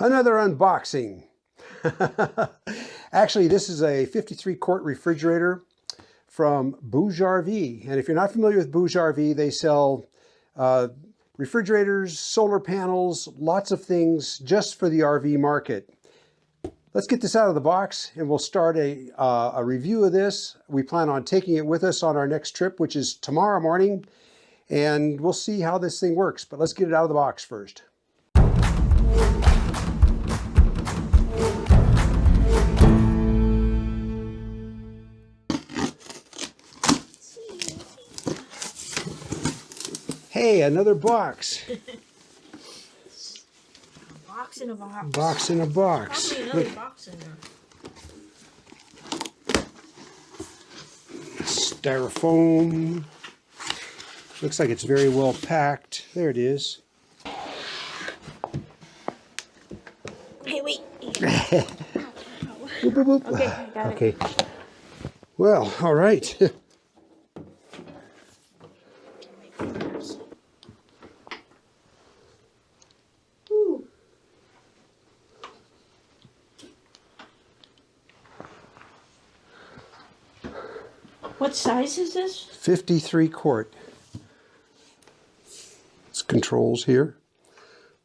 Another unboxing. Actually, this is a 53-quart refrigerator from BougeRV. And if you're not familiar with BougeRV, they sell refrigerators, solar panels, lots of things just for the RV market. Let's get this out of the box and we'll start a review of this. We plan on taking it with us on our next trip, which is tomorrow morning. And we'll see how this thing works, but let's get it out of the box first. Hey, another box. A box in a box. Box in a box. Probably another box in there. Styrofoam. Looks like it's very well packed. There it is. Hey, wait. Boop, boop, boop. Okay, got it. Okay. Well, all right. What size is this? 53 quart. It's controls here.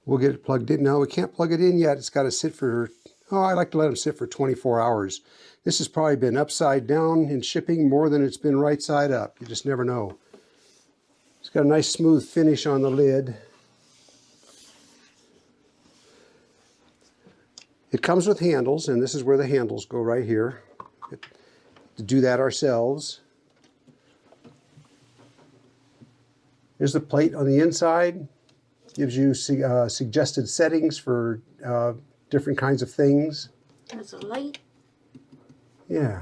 We'll get it plugged in. No, we can't plug it in yet. It's got to sit for, I like to let them sit for 24 hours. This has probably been upside down in shipping more than it's been right side up. You just never know. It's got a nice smooth finish on the lid. It comes with handles, and this is where the handles go right here. To do that ourselves. There's the plate on the inside. Gives you suggested settings for different kinds of things. There's a light. Yeah.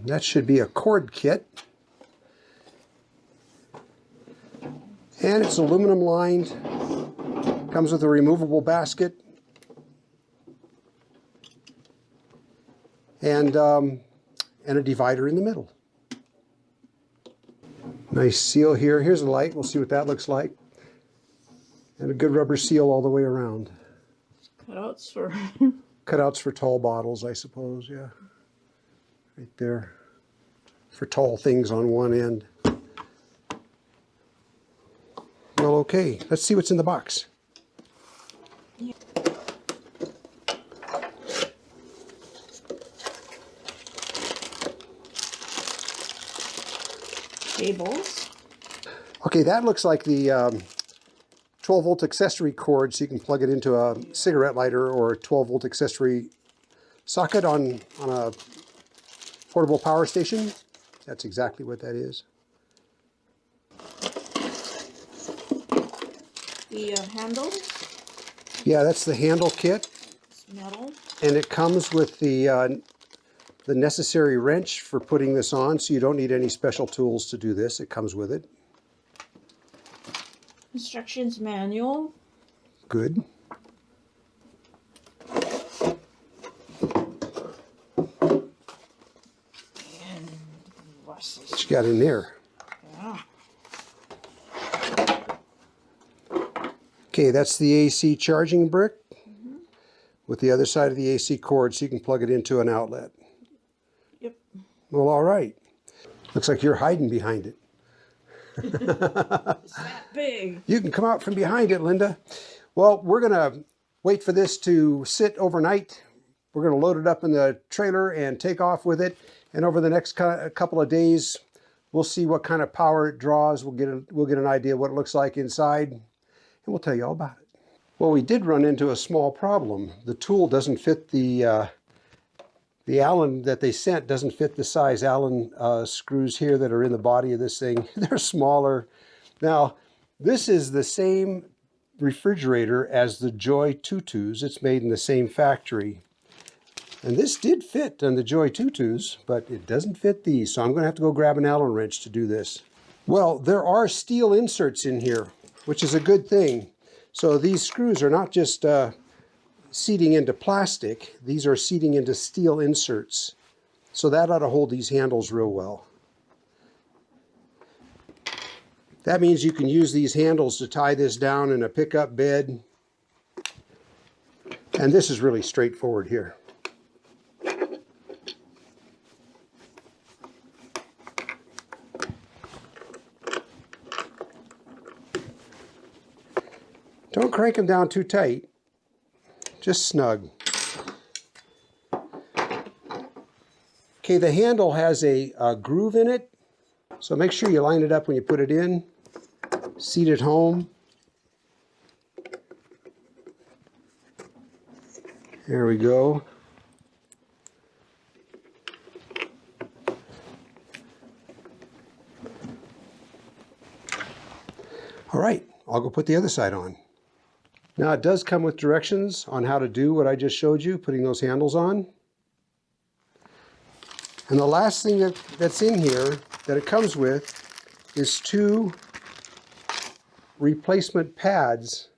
That should be a cord kit. And it's aluminum lined. Comes with a removable basket. And a divider in the middle. Nice seal here. Here's a light. We'll see what that looks like. And a good rubber seal all the way around. Cutouts for... Cutouts for tall bottles, I suppose, yeah. Right there. For tall things on one end. Well, okay. Let's see what's in the box. Yeah. Cables. Okay, that looks like the 12-volt accessory cord, so you can plug it into a cigarette lighter or a 12-volt accessory socket on a portable power station. That's exactly what that is. The handles. Yeah, that's the handle kit. It's metal. And it comes with the necessary wrench for putting this on, so you don't need any special tools to do this. It comes with it. Instructions manual. Good. And what's this? What you got in there? Yeah. Okay, that's the AC charging brick with the other side of the AC cord, so you can plug it into an outlet. Yep. Well, all right. Looks like you're hiding behind it. It's that big. You can come out from behind it, Linda. Well, we're going to wait for this to sit overnight. We're going to load it up in the trailer and take off with it. And over the next couple of days, we'll see what kind of power it draws. We'll get an idea what it looks like inside, and we'll tell you all about it. Well, we did run into a small problem. The tool doesn't fit the Allen that they sent doesn't fit the size Allen screws here that are in the body of this thing. They're smaller. Now, this is the same refrigerator as the Joy Tutus. It's made in the same factory. And this did fit on the Joy Tutus, but it doesn't fit these. So I'm going to have to go grab an Allen wrench to do this. Well, there are steel inserts in here, which is a good thing. So these screws are not just seating into plastic. These are seating into steel inserts. So that ought to hold these handles real well. That means you can use these handles to tie this down in a pickup bed And this is really straightforward here. Don't crank them down too tight, just snug. Okay, the handle has a groove in it, so make sure you line it up when you put it in. Seat it home. There we go. All right, I'll go put the other side on. Now it does come with directions on how to do what I just showed you, putting those handles on. And the last thing that's in here that it comes with is 2 replacement pads,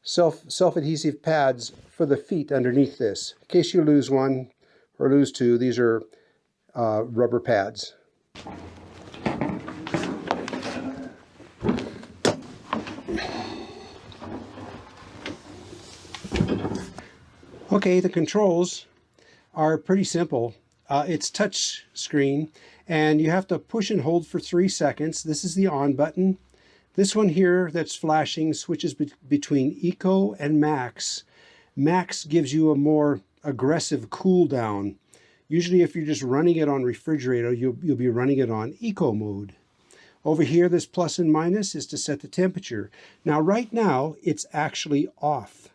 self-adhesive pads for the feet underneath this. In case you lose one or lose 2, these are rubber pads. Okay, the controls are pretty simple. It's touch screen, and you have to push and hold for 3 seconds. This is the on button. This one here that's flashing switches between Eco and Max. Max gives you a more aggressive cool down. Usually if you're just running it on refrigerator, you'll be running it on Eco mode. Over here, this plus and minus is to set the temperature. Now, right now, it's actually off.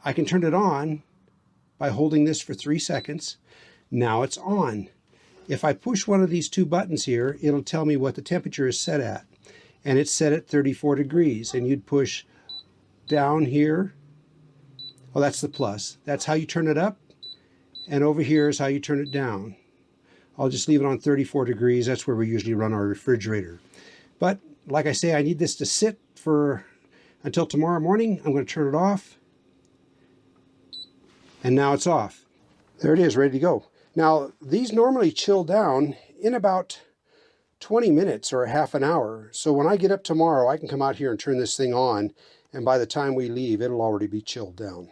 I can turn it on by holding this for 3 seconds. Now it's on. If I push one of these 2 buttons here, it'll tell me what the temperature is set at. And it's set at 34 degrees. And you'd push down here. Oh, that's the plus. That's how you turn it up. And over here is how you turn it down. I'll just leave it on 34 degrees. That's where we usually run our refrigerator. But like I say, I need this to sit for until tomorrow morning. I'm going to turn it off. And now it's off. There it is, ready to go. Now, these normally chill down in about 20 minutes or a half an hour. So when I get up tomorrow, I can come out here and turn this thing on, and by the time we leave, it'll already be chilled down.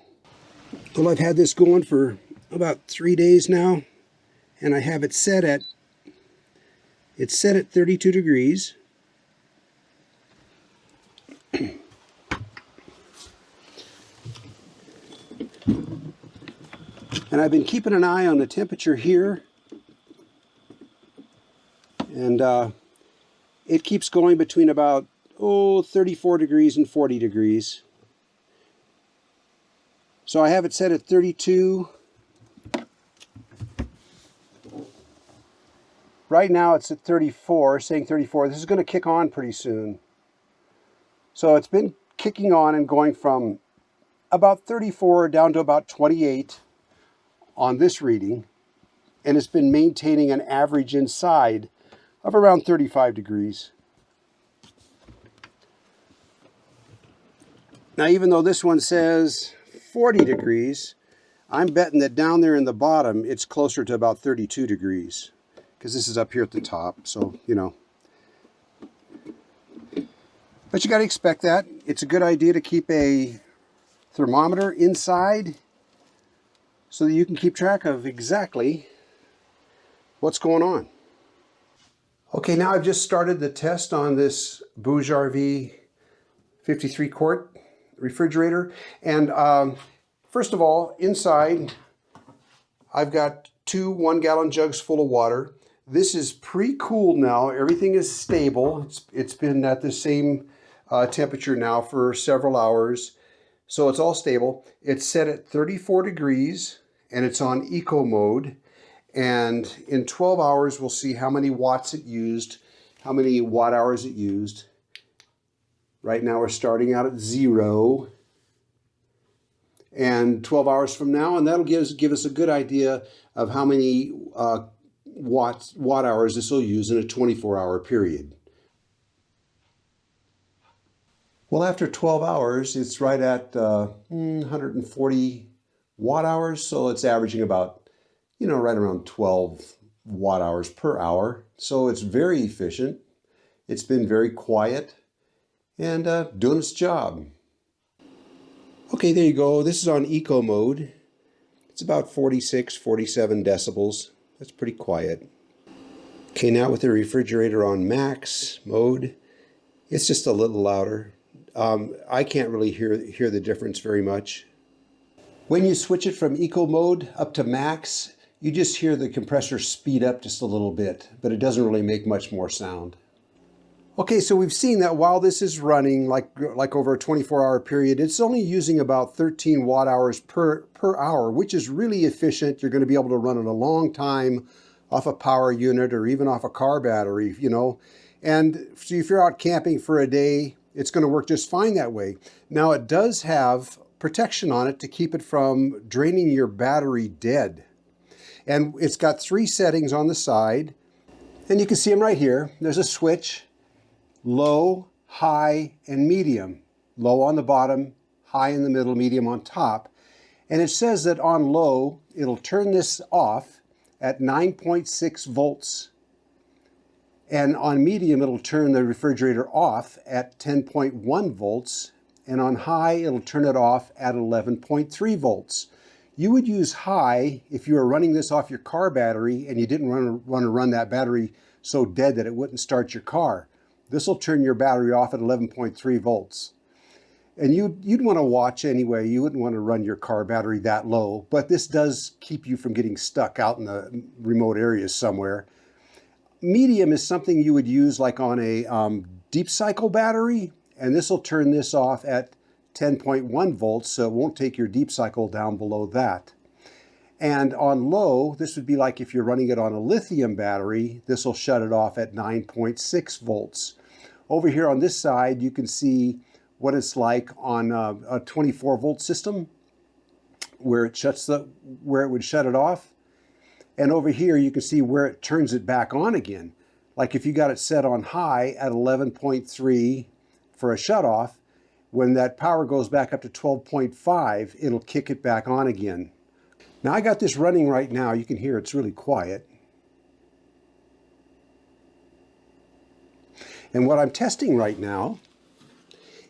Well, I've had this going for about 3 days now, and I have it set at 32 degrees. And I've been keeping an eye on the temperature here, and it keeps going between about 34 degrees and 40 degrees. So I have it set at 32. Right now it's at 34, saying 34. This is going to kick on pretty soon. So it's been kicking on and going from about 34 down to about 28 on this reading, and it's been maintaining an average inside of around 35 degrees. Now, even though this one says 40 degrees, I'm betting that down there in the bottom, it's closer to about 32 degrees, because this is up here at the top, so, you know. But you got to expect that. It's a good idea to keep a thermometer inside so that you can keep track of exactly what's going on. Okay, now I've just started the test on this BougeRV 53 quart refrigerator. And first of all, inside, I've got 2 1-gallon jugs full of water. This is pre-cooled now. Everything is stable. It's been at the same temperature now for several hours. So it's all stable. It's set at 34 degrees and it's on eco mode. And in 12 hours, we'll see how many watts it used, how many watt hours it used. Right now we're starting out at 0. And 12 hours from now, and that'll give us a good idea of how many watt hours this will use in a 24-hour period. Well, after 12 hours, it's right at 140 watt hours, so it's averaging about, right around 12 watt hours per hour. So it's very efficient. It's been very quiet and doing its job. Okay, there you go. This is on eco mode. It's about 46, 47 decibels. That's pretty quiet. Okay, now with the refrigerator on max mode, it's just a little louder. I can't really hear the difference very much. When you switch it from eco mode up to max, you just hear the compressor speed up just a little bit, but it doesn't really make much more sound. Okay, so we've seen that while this is running, like over a 24-hour period, it's only using about 13 watt hours per hour, which is really efficient. You're going to be able to run it a long time off a power unit or even off a car battery, you know. And so if you're out camping for a day, it's going to work just fine that way. Now, it does have protection on it to keep it from draining your battery dead. And it's got 3 settings on the side, and you can see them right here. There's a switch. Low, high, and medium. Low on the bottom, high in the middle, medium on top. And it says that on low, it'll turn this off at 9.6 volts. And on medium, it'll turn the refrigerator off at 10.1 volts. And on high, it'll turn it off at 11.3 volts. You would use high if you were running this off your car battery and you didn't want to run that battery so dead that it wouldn't start your car. This will turn your battery off at 11.3 volts. And you'd want to watch anyway. You wouldn't want to run your car battery that low, but this does keep you from getting stuck out in the remote areas somewhere. Medium is something you would use like on a deep cycle battery, and this will turn this off at 10.1 volts, so it won't take your deep cycle down below that. And on low, this would be like if you're running it on a lithium battery, this will shut it off at 9.6 volts. Over here on this side, you can see what it's like on a 24 volt system where it would shut it off. And over here, you can see where it turns it back on again. Like if you got it set on high at 11.3 for a shut off, when that power goes back up to 12.5, it'll kick it back on again. Now I got this running right now. You can hear it's really quiet. And what I'm testing right now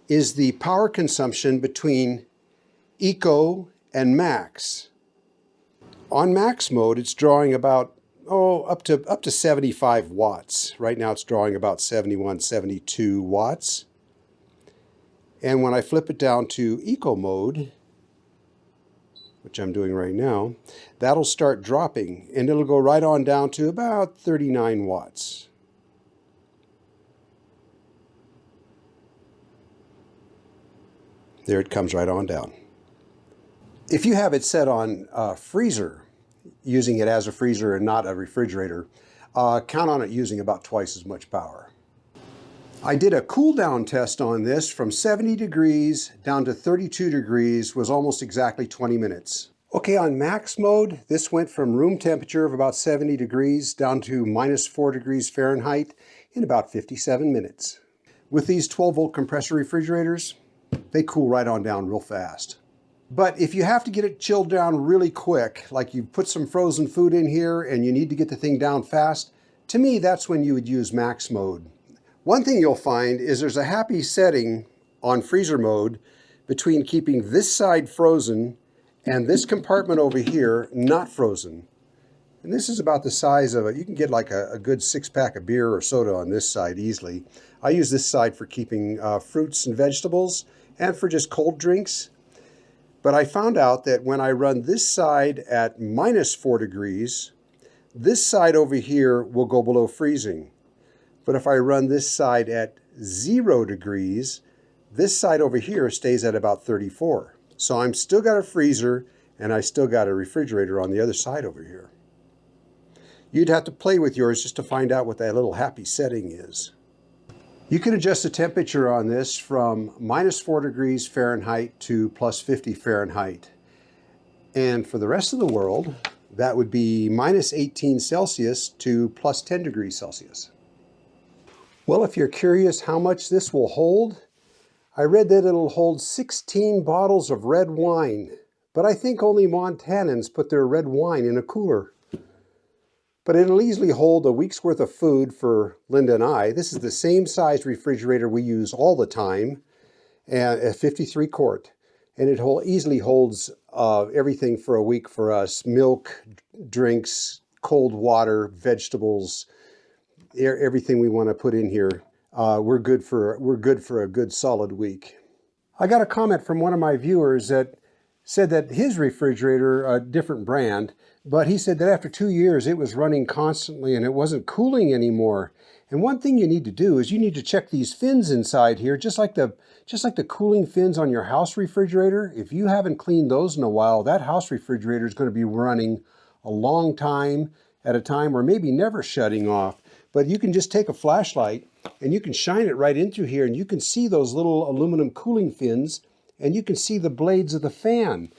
is the power consumption between eco and max. On max mode, it's drawing about up to 75 watts. Right now it's drawing about 71, 72 watts. And when I flip it down to eco mode, which I'm doing right now, that'll start dropping and it'll go right on down to about 39 watts. There it comes right on down. If you have it set on freezer, using it as a freezer and not a refrigerator, count on it using about twice as much power. I did a cool down test on this from 70 degrees down to 32 degrees was almost exactly 20 minutes. Okay, on max mode, this went from room temperature of about 70 degrees down to -4 degrees Fahrenheit in about 57 minutes. With these 12 volt compressor refrigerators, they cool right on down real fast. But if you have to get it chilled down really quick, like you put some frozen food in here and you need to get the thing down fast, to me, that's when you would use max mode. One thing you'll find is there's a happy setting on freezer mode between keeping this side frozen and this compartment over here not frozen. And this is about the size of it. You can get like a good 6-pack of beer or soda on this side easily. I use this side for keeping fruits and vegetables and for just cold drinks. But I found out that when I run this side at -4 degrees, this side over here will go below freezing. But if I run this side at 0 degrees, this side over here stays at about 34. So I'm still got a freezer and I still got a refrigerator on the other side over here. You'd have to play with yours just to find out what that little happy setting is. You can adjust the temperature on this from -4 degrees Fahrenheit to +50 Fahrenheit. And for the rest of the world, that would be -18 Celsius to +10 degrees Celsius. Well, if you're curious how much this will hold, I read that it'll hold 16 bottles of red wine, but I think only Montanans put their red wine in a cooler. But it'll easily hold a week's worth of food for Linda and I. This is the same size refrigerator we use all the time, a 53 quart. and it easily holds everything for a week for us: milk, drinks, cold water, vegetables, everything we want to put in here. We're good for a good solid week. I got a comment from one of my viewers that said that his refrigerator, a different brand, but he said that after 2 years it was running constantly and it wasn't cooling anymore. And one thing you need to do is you need to check these fins inside here, just like the cooling fins on your house refrigerator. If you haven't cleaned those in a while, that house refrigerator is going to be running a long time at a time, or maybe never shutting off. But you can just take a flashlight and you can shine it right into here, and you can see those little aluminum cooling fins, and you can see the blades of the fan.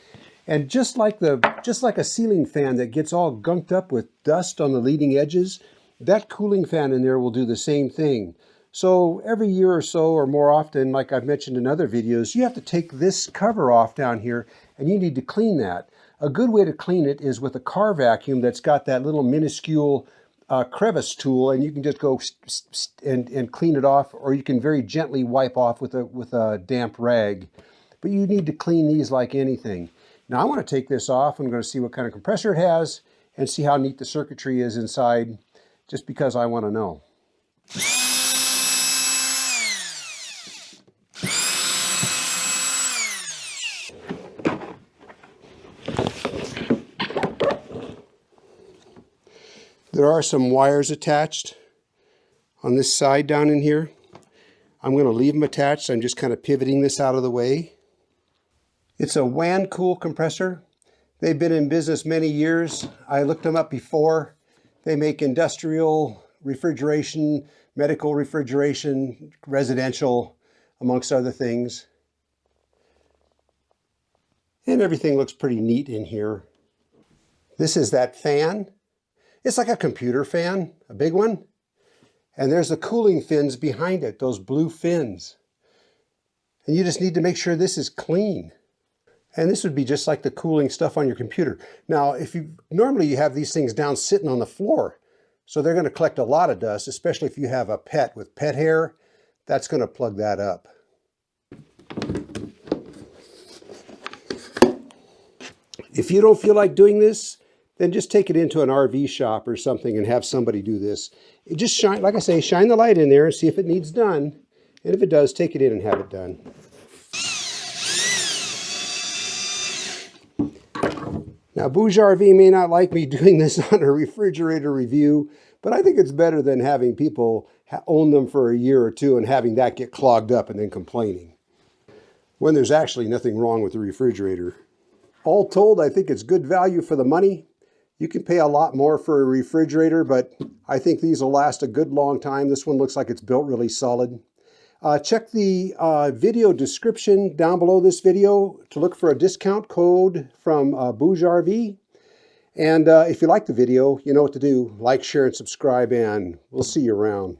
And just like a ceiling fan that gets all gunked up with dust on the leading edges, that cooling fan in there will do the same thing. So every year or so, or more often, like I've mentioned in other videos, you have to take this cover off down here and you need to clean that. A good way to clean it is with a car vacuum that's got that little minuscule crevice tool, and you can just go and clean it off, or you can very gently wipe off with a damp rag. But you need to clean these like anything. Now I want to take this off. I'm going to see what kind of compressor it has and see how neat the circuitry is inside, just because I want to know. There are some wires attached on this side down in here. I'm going to leave them attached. I'm just kind of pivoting this out of the way. It's a WAN-cool compressor. They've been in business many years. I looked them up before. They make industrial refrigeration, medical refrigeration, residential, amongst other things. And everything looks pretty neat in here. This is that fan. It's like a computer fan, a big one. And there's the cooling fins behind it, those blue fins. And you just need to make sure this is clean. And this would be just like the cooling stuff on your computer. Now, normally you have these things down sitting on the floor, so they're going to collect a lot of dust, especially if you have a pet with pet hair. That's going to plug that up. If you don't feel like doing this, then just take it into an RV shop or something and have somebody do this. Just shine, like I say, shine the light in there and see if it needs done. And if it does, take it in and have it done. Now, BougeRV may not like me doing this on a refrigerator review, but I think it's better than having people own them for a year or two and having that get clogged up and then complaining, when there's actually nothing wrong with the refrigerator. All told, I think it's good value for the money. You can pay a lot more for a refrigerator, but I think these will last a good long time. This one looks like it's built really solid. Check the video description down below this video to look for a discount code from BougeRV. And if you like the video, you know what to do. Like, share, and subscribe, and we'll see you around.